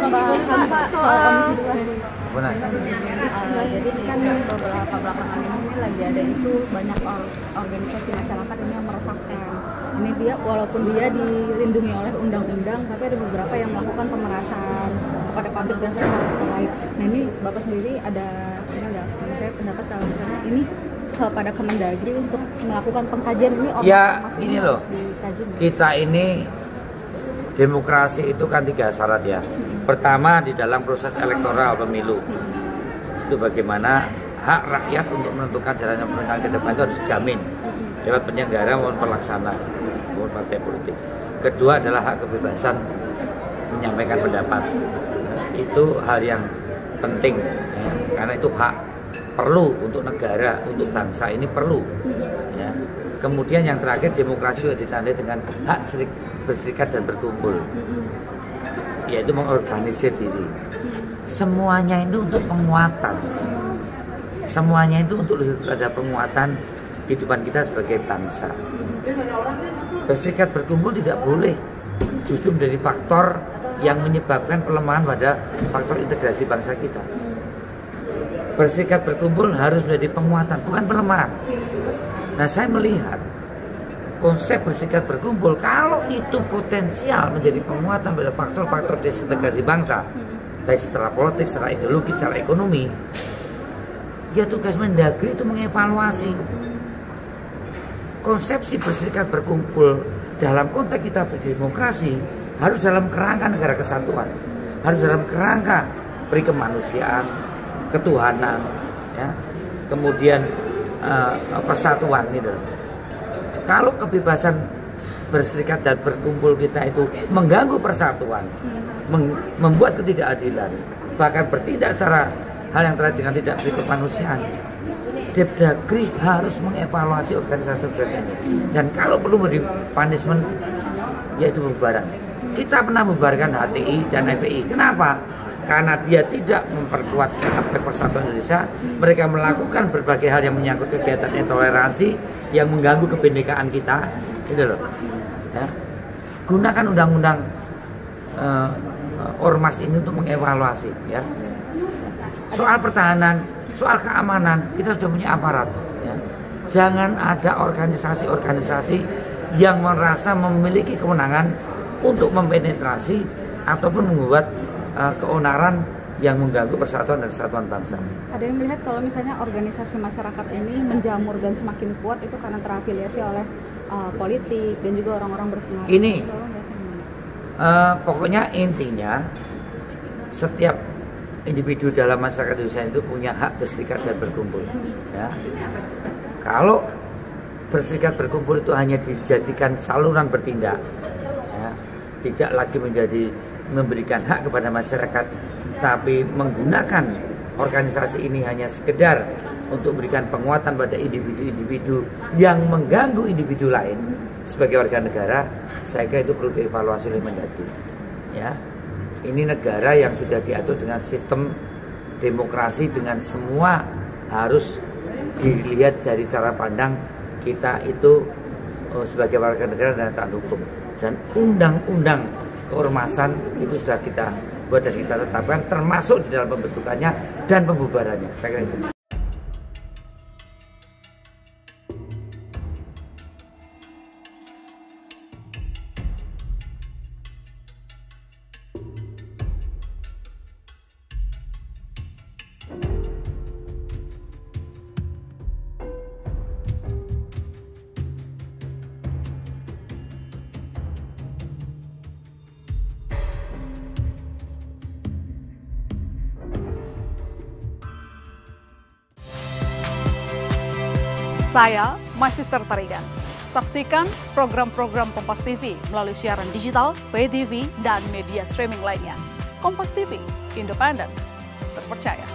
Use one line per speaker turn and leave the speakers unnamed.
tambahan Pak soal
jadi kan beberapa belakangan ini lagi ada isu banyak organisasi masyarakat ini yang meresahkan. Ini dia walaupun dia dilindungi oleh undang-undang, tapi ada beberapa yang melakukan pemerasan kepada publik dan sektor terkait. Nah ini Bapak sendiri ada nggak? Saya pendapat kalau misalnya ini kepada Kemendagri untuk melakukan pengkajian ini
ini loh, kita ini demokrasi itu kan 3 syarat ya. Pertama di dalam proses elektoral pemilu itu bagaimana hak rakyat untuk menentukan jalannya pemerintahan ke depan itu harus dijamin lewat penyelenggara maupun pelaksana maupun partai politik. Kedua adalah hak kebebasan menyampaikan pendapat. Itu hal yang penting ya, karena itu hak perlu untuk negara, untuk bangsa ini perlu ya. Kemudian yang terakhir demokrasi juga ditandai dengan hak berserikat dan berkumpul, yaitu mengorganisir diri. Semuanya itu untuk penguatan, semuanya itu untuk ada penguatan kehidupan kita sebagai bangsa. Berserikat berkumpul tidak boleh justru menjadi faktor yang menyebabkan pelemahan pada faktor integrasi bangsa kita. Berserikat berkumpul harus menjadi penguatan, bukan pelemahan. Nah, saya melihat konsep berserikat berkumpul kalau itu potensial menjadi penguatan pada faktor-faktor desintegrasi bangsa, baik secara politik, secara ideologi, secara ekonomi, ya tugas Mendagri itu mengevaluasi konsepsi berserikat berkumpul dalam konteks kita berdemokrasi harus dalam kerangka negara kesatuan, harus dalam kerangka perikemanusiaan, ketuhanan, ya, kemudian persatuan gitu. Kalau kebebasan berserikat dan berkumpul kita itu mengganggu persatuan, membuat ketidakadilan, bahkan bertindak secara hal yang terkait dengan tidak berkemanusiaan, Mendagri harus mengevaluasi organisasi ini. Dan kalau perlu memberi punishment, yaitu pembubaran. Kita pernah membubarkan HTI dan FPI. Kenapa? Karena dia tidak memperkuat aspek persatuan Indonesia. Mereka melakukan berbagai hal yang menyangkut kegiatan intoleransi yang mengganggu kebinekaan kita, gitu loh. Ya. Gunakan undang-undang ormas ini untuk mengevaluasi, ya. Soal pertahanan, soal keamanan, kita sudah punya aparat. Ya. Jangan ada organisasi-organisasi yang merasa memiliki kewenangan untuk mempenetrasi ataupun membuat keonaran yang mengganggu persatuan dan kesatuan bangsa.
Ada yang melihat kalau misalnya organisasi masyarakat ini menjamur dan semakin kuat itu karena terafiliasi oleh politik dan juga orang-orang berpengaruh.
Ini pokoknya intinya setiap individu dalam masyarakat Indonesia itu punya hak berserikat dan berkumpul. Ya. Kalau berserikat berkumpul itu hanya dijadikan saluran bertindak, ya, tidak lagi memberikan hak kepada masyarakat, tapi menggunakan organisasi ini hanya sekedar untuk memberikan penguatan pada individu-individu yang mengganggu individu lain sebagai warga negara, saya kira itu perlu dievaluasi oleh Mendagri. Ya, ini negara yang sudah diatur dengan sistem demokrasi, dengan semua harus dilihat dari cara pandang kita itu sebagai warga negara dan taat hukum. Dan undang-undang keormasan itu sudah kita buat dan kita tetapkan, termasuk di dalam pembentukannya dan pembubarannya. Saya kira itu.
Saya Magister Tarigan. Saksikan program-program Kompas TV melalui siaran digital, pay TV, dan media streaming lainnya. Kompas TV, independen, terpercaya.